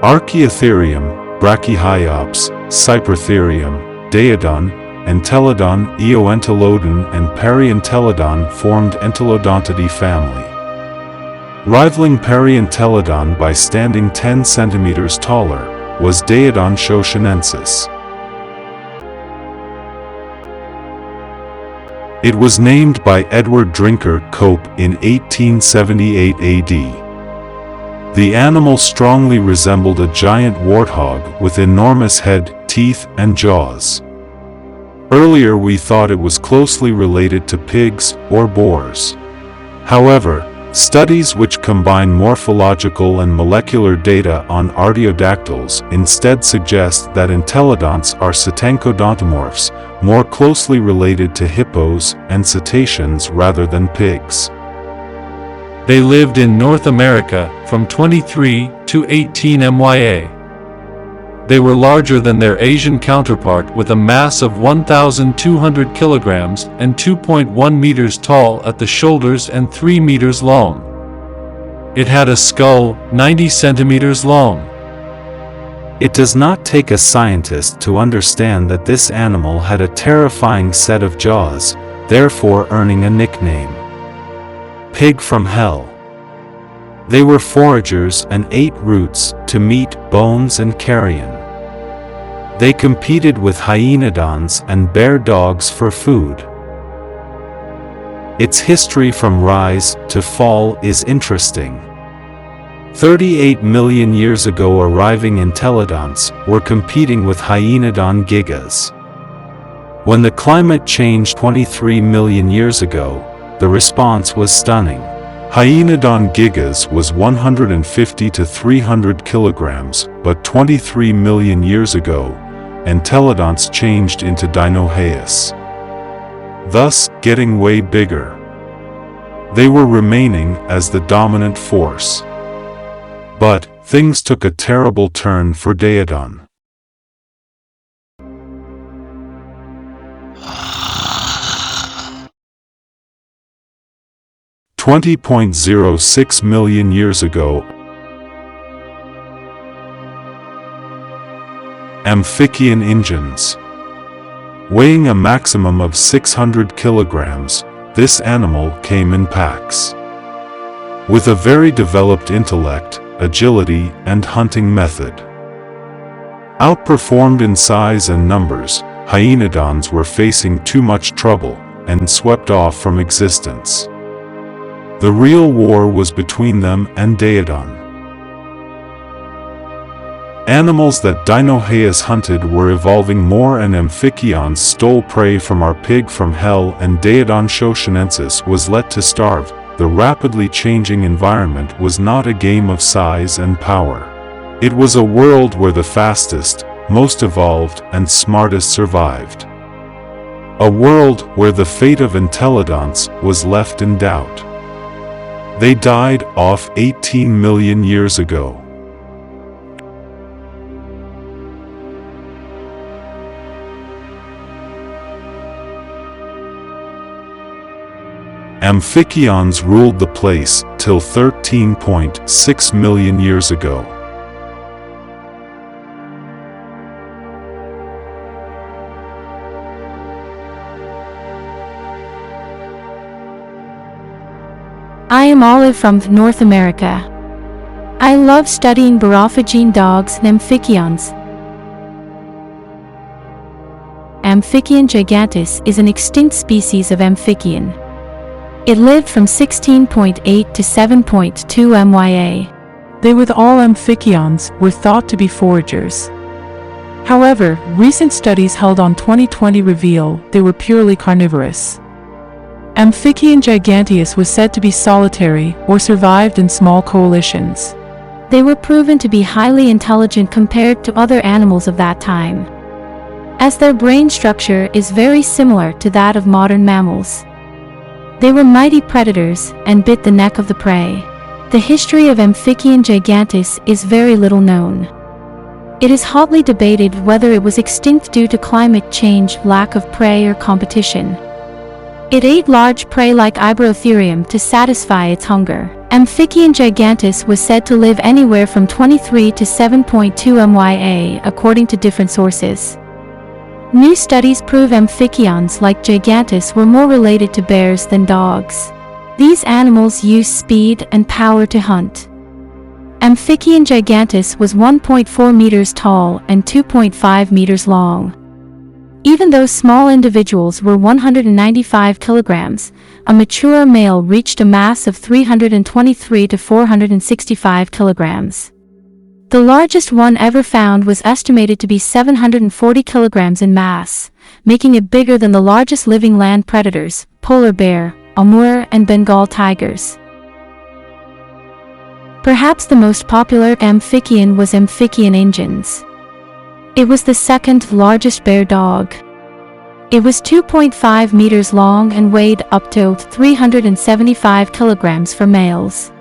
Archaeotherium, Brachyhyops, Cypritherium, Daeodon, Entelodon, Eoentelodon and Perientelodon formed Entelodontidae family. Rivaling Perientelodon by standing 10 cm taller, was Daeodon shoshonensis. It was named by Edward Drinker Cope in 1878 AD. The animal strongly resembled a giant warthog with enormous head, teeth, and jaws. Earlier we thought it was closely related to pigs or boars. However, studies which combine morphological and molecular data on artiodactyls instead suggest that entelodonts are cetanchodontomorphs, more closely related to hippos and cetaceans rather than pigs. They lived in North America from 23 to 18 MYA. They were larger than their Asian counterpart with a mass of 1,200 kilograms and 2.1 meters tall at the shoulders and 3 meters long. It had a skull 90 centimeters long. It does not take a scientist to understand that this animal had a terrifying set of jaws, therefore earning a nickname. Pig from hell. They were foragers and ate roots to meat, bones and carrion. They competed with hyenodons and bear dogs for food. Its history from rise to fall is interesting. 38 million years ago arriving entelodonts were competing with hyenodon gigas. When the climate changed 23 million years ago, the response was stunning. Hyenodon gigas was 150 to 300 kilograms, but 23 million years ago, entelodonts changed into Dinohaeus, thus getting way bigger. They were remaining as the dominant force. But things took a terrible turn for Daeodon. 20.06 million years ago, Amphictyon ingens. Weighing a maximum of 600 kilograms, this animal came in packs. With a very developed intellect, agility, and hunting method. Outperformed in size and numbers, hyenodons were facing too much trouble, and swept off from existence. The real war was between them and Daeodon. Animals that Dinohaeus hunted were evolving more, and Amphictyons stole prey from our pig from hell, and Daeodon shoshonensis was let to starve. The rapidly changing environment was not a game of size and power. It was a world where the fastest, most evolved, and smartest survived. A world where the fate of entelodonts was left in doubt. They died off 18 million years ago. Amphictyons ruled the place till 13.6 million years ago. I am Olive from North America. I love studying Borophagine dogs and Amphictyons. Amphictyon giganteus is an extinct species of Amphictyon. It lived from 16.8 to 7.2 MYA. They, with all Amphictyons, were thought to be foragers. However, recent studies held on 2020 reveal they were purely carnivorous. Amphictyon giganteus was said to be solitary or survived in small coalitions. They were proven to be highly intelligent compared to other animals of that time, as their brain structure is very similar to that of modern mammals. They were mighty predators and bit the neck of the prey. The history of Amphictyon giganteus is very little known. It is hotly debated whether it was extinct due to climate change, lack of prey, or competition. It ate large prey like Ibrotherium to satisfy its hunger. Amphicyon giganteus was said to live anywhere from 23 to 7.2 MYA according to different sources. New studies prove amphictyons like giganteus were more related to bears than dogs. These animals use speed and power to hunt. Amphicyon giganteus was 1.4 meters tall and 2.5 meters long. Even though small individuals were 195 kilograms, a mature male reached a mass of 323 to 465 kilograms. The largest one ever found was estimated to be 740 kilograms in mass, making it bigger than the largest living land predators, polar bear, amur, and Bengal tigers. Perhaps the most popular amphictyon was Amphicyon ingens. It was the second largest bear dog. It was 2.5 meters long and weighed up to 375 kilograms for males.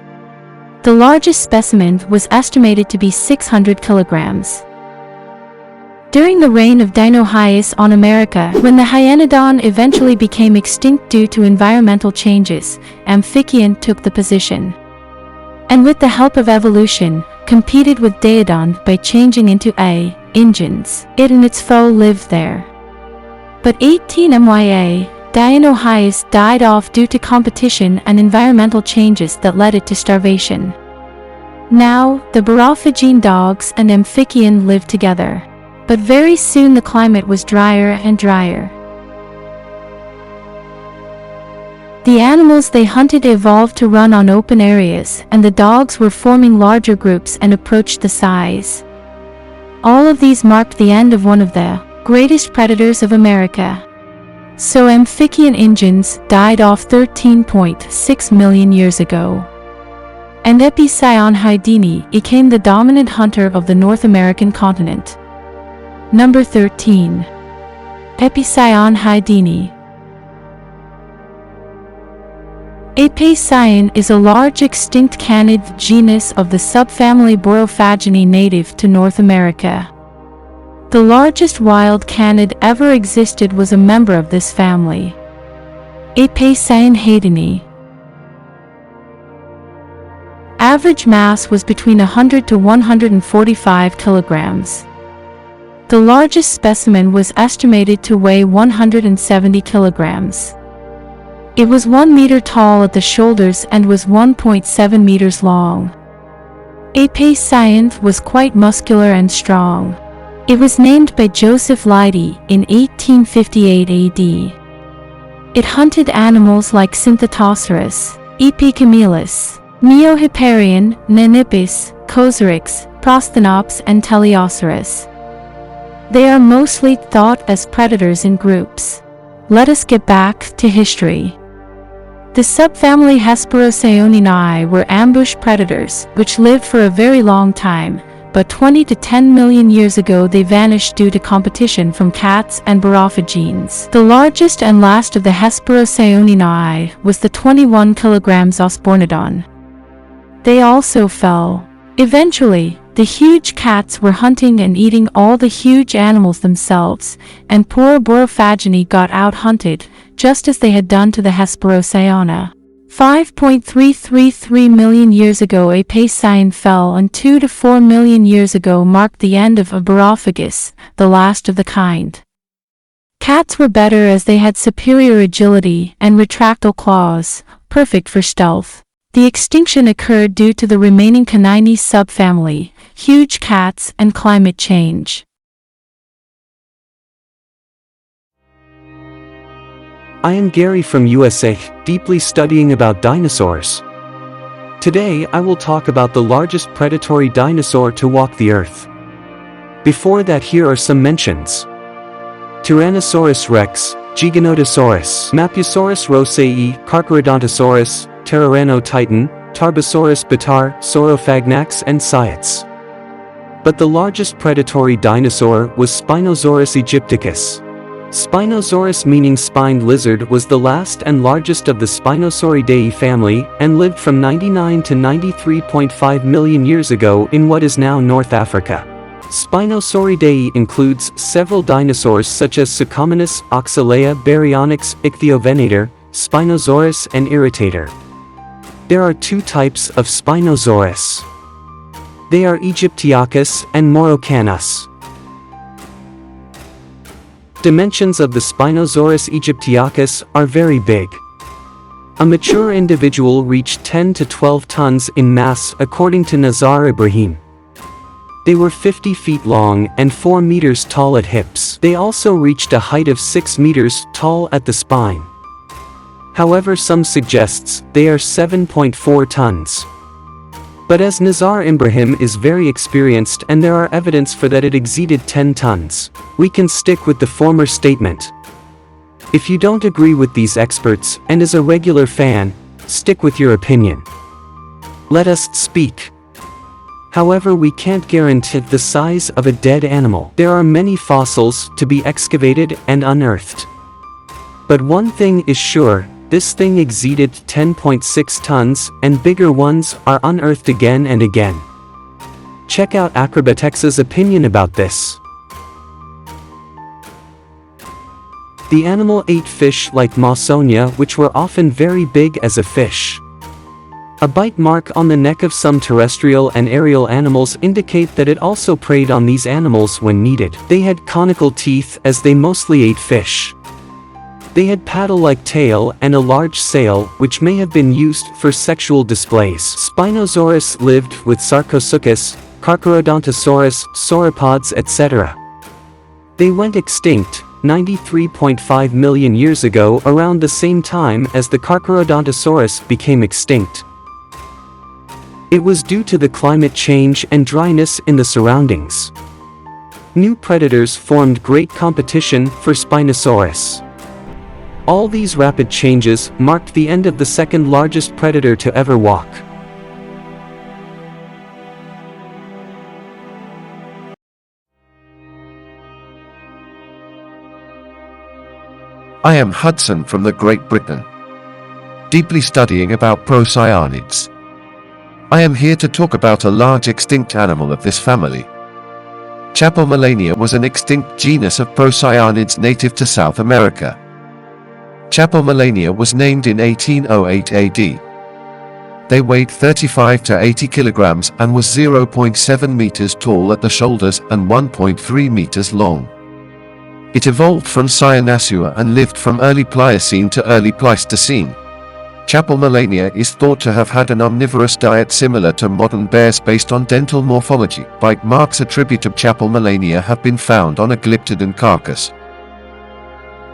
The largest specimen was estimated to be 600 kilograms. During the reign of Dinohyus on America, when the Hyenodon eventually became extinct due to environmental changes, Amphicyon took the position. And with the help of evolution, competed with Daeodon by changing into A. ingens. It and its foe lived there. But 18 MYA, Dinohyus died off due to competition and environmental changes that led it to starvation. Now, the Borophagine dogs and Amphicyon lived together. But very soon the climate was drier and drier. The animals they hunted evolved to run on open areas, and the dogs were forming larger groups and approached the size. All of these marked the end of one of the greatest predators of America. So Amphicyon ingens died off 13.6 million years ago. And Epicyon hydini became the dominant hunter of the North American continent. Number 13. Epicyon hydini. Epicyon is a large extinct canid genus of the subfamily Borophaginae native to North America. The largest wild canid ever existed was a member of this family. Epicyon hydini. Average mass was between 100 to 145 kilograms. The largest specimen was estimated to weigh 170 kilograms. It was 1 meter tall at the shoulders and was 1.7 meters long. Epicyon was quite muscular and strong. It was named by Joseph Leidy in 1858 AD. It hunted animals like Synthetosaurus, Epicamelus, Neohipparion, Nannippus, Cosyryx, Prosthenops, and Teleosaurus. They are mostly thought as predators in groups. Let us get back to history. The subfamily Hesperocyaneae were ambush predators, which lived for a very long time, but 20 to 10 million years ago they vanished due to competition from cats and Borophagines. The largest and last of the Hesperocyaneae was the 21 kilograms Osbornodon. They also fell. Eventually, the huge cats were hunting and eating all the huge animals themselves, and poor Borophaginae got out-hunted, just as they had done to the Hesperocyaneae. 5.333 million years ago Epicyon fell, and 2 to 4 million years ago marked the end of Borophagus, the last of the kind. Cats were better as they had superior agility and retractile claws, perfect for stealth. The extinction occurred due to the remaining Caninae subfamily, huge cats, and climate change. I am Gary from USA, deeply studying about dinosaurs. Today I will talk about the largest predatory dinosaur to walk the earth. Before that, here are some mentions. Tyrannosaurus rex, Giganotosaurus, Mapusaurus rosei, Carcharodontosaurus, Pterorano-titan, Tarbosaurus bataar, Saurophagnax, and Cyots. But the largest predatory dinosaur was Spinosaurus aegypticus. Spinosaurus, meaning spined lizard, was the last and largest of the Spinosauridae family, and lived from 99 to 93.5 million years ago in what is now North Africa. Spinosauridae includes several dinosaurs such as Suchomimus, Oxalea, Baryonyx, Ichthyovenator, Spinosaurus, and Irritator. There are two types of Spinosaurus. They are Aegyptiacus and Maurocanus. Dimensions of the Spinosaurus aegyptiacus are very big. A mature individual reached 10 to 12 tons in mass according to Nazar Ibrahim. They were 50 feet long and 4 meters tall at hips. They also reached a height of 6 meters tall at the spine. However, some suggests they are 7.4 tons. But as Nazar Ibrahim is very experienced and there are evidence for that it exceeded 10 tons, we can stick with the former statement. If you don't agree with these experts and is a regular fan, stick with your opinion. Let us speak. However, we can't guarantee the size of a dead animal. There are many fossils to be excavated and unearthed. But one thing is sure, this thing exceeded 10.6 tons, and bigger ones are unearthed again and again. Check out Acrobatex's opinion about this. The animal ate fish like Mawsonia, which were often very big as a fish. A bite mark on the neck of some terrestrial and aerial animals indicate that it also preyed on these animals when needed. They had conical teeth as they mostly ate fish. They had paddle-like tail and a large sail, which may have been used for sexual displays. Spinosaurus lived with Sarcosuchus, Carcharodontosaurus, sauropods, etc. They went extinct 93.5 million years ago, around the same time as the Carcharodontosaurus became extinct. It was due to the climate change and dryness in the surroundings. New predators formed great competition for Spinosaurus. All these rapid changes marked the end of the second largest predator to ever walk. I am Hudson from the Great Britain, deeply studying about procyanids. I am here to talk about a large extinct animal of this family. Chapelmelania was an extinct genus of procyanids native to South America. Chapelmelania was named in 1808 AD. They weighed 35 to 80 kilograms and was 0.7 meters tall at the shoulders and 1.3 meters long. It evolved from Cyanasua and lived from early Pliocene to early Pleistocene. Chapelmelania is thought to have had an omnivorous diet similar to modern bears based on dental morphology. Bite marks attributed to Chapelmelania have been found on a glyptodon carcass.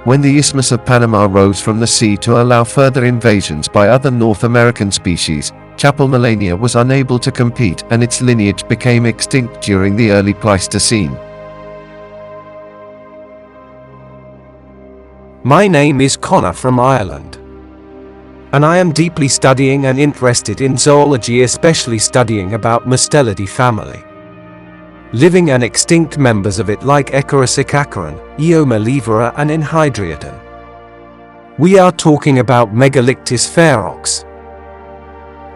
When the Isthmus of Panama rose from the sea to allow further invasions by other North American species, Chapelmelania was unable to compete and its lineage became extinct during the early Pleistocene. My name is Connor from Ireland, and I am deeply studying and interested in zoology, especially studying about Mustelidae family. Living and extinct members of it like Ecorus, Eomelivora and Enhydriodon. We are talking about Megalictis ferox.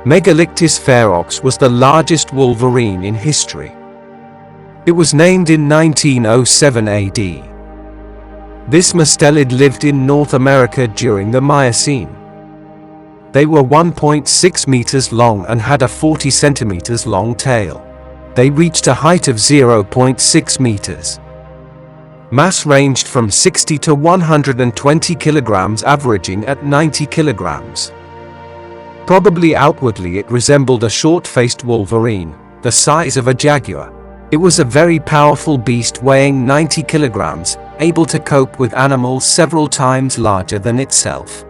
Megalictis ferox was the largest wolverine in history. It was named in 1907 AD. This mustelid lived in North America during the Miocene. They were 1.6 meters long and had a 40 centimeters long tail. They reached a height of 0.6 meters. Mass ranged from 60 to 120 kilograms, averaging at 90 kilograms. Probably outwardly it resembled a short-faced wolverine, the size of a jaguar. It was a very powerful beast weighing 90 kilograms, able to cope with animals several times larger than itself.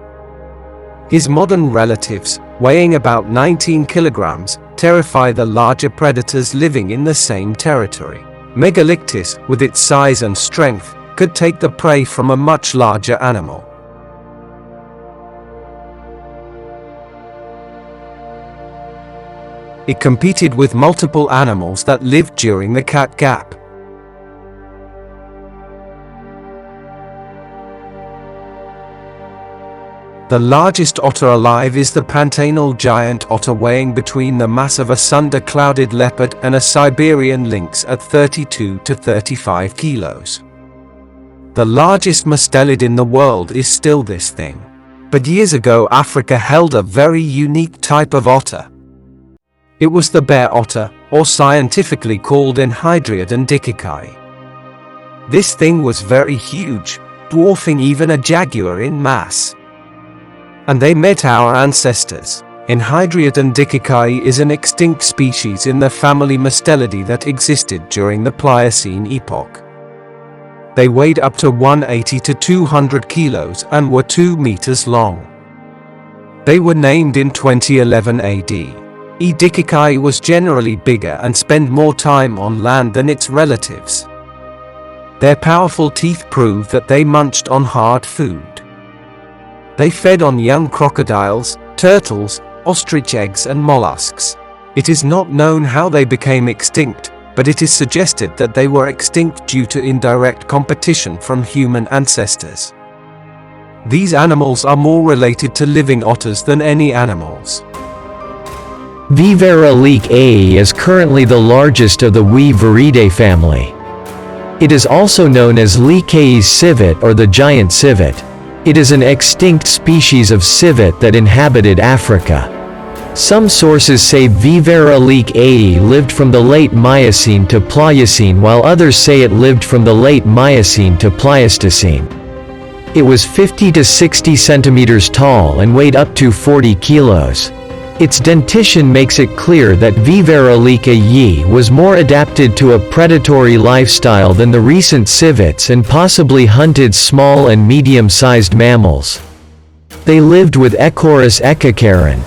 His modern relatives, weighing about 19 kilograms, terrify the larger predators living in the same territory. Megalictis, with its size and strength, could take the prey from a much larger animal. It competed with multiple animals that lived during the Cat Gap. The largest otter alive is the Pantanal giant otter, weighing between the mass of a sunder-clouded leopard and a Siberian lynx at 32 to 35 kilos. The largest mustelid in the world is still this thing. But years ago Africa held a very unique type of otter. It was the bear otter, or scientifically called Enhydriodon dickeyi. This thing was very huge, dwarfing even a jaguar in mass. And they met our ancestors. Enhydriodon dickeyi is an extinct species in the family Mustelidae that existed during the Pliocene epoch. They weighed up to 180 to 200 kilos and were 2 meters long. They were named in 2011 AD. Dickeyi was generally bigger and spent more time on land than its relatives. Their powerful teeth prove that they munched on hard food. They fed on young crocodiles, turtles, ostrich eggs and mollusks. It is not known how they became extinct, but it is suggested that they were extinct due to indirect competition from human ancestors. These animals are more related to living otters than any animals. Viverra leekii is currently the largest of the Weaveridae family. It is also known as Leekei's civet or the giant civet. It is an extinct species of civet that inhabited Africa. Some sources say Viverra leekii lived from the late Miocene to Pliocene, while others say it lived from the late Miocene to Pleistocene. It was 50 to 60 centimeters tall and weighed up to 40 kilos. Its dentition makes it clear that Viverra leekii was more adapted to a predatory lifestyle than the recent civets and possibly hunted small and medium-sized mammals. They lived with Echoris echikaran,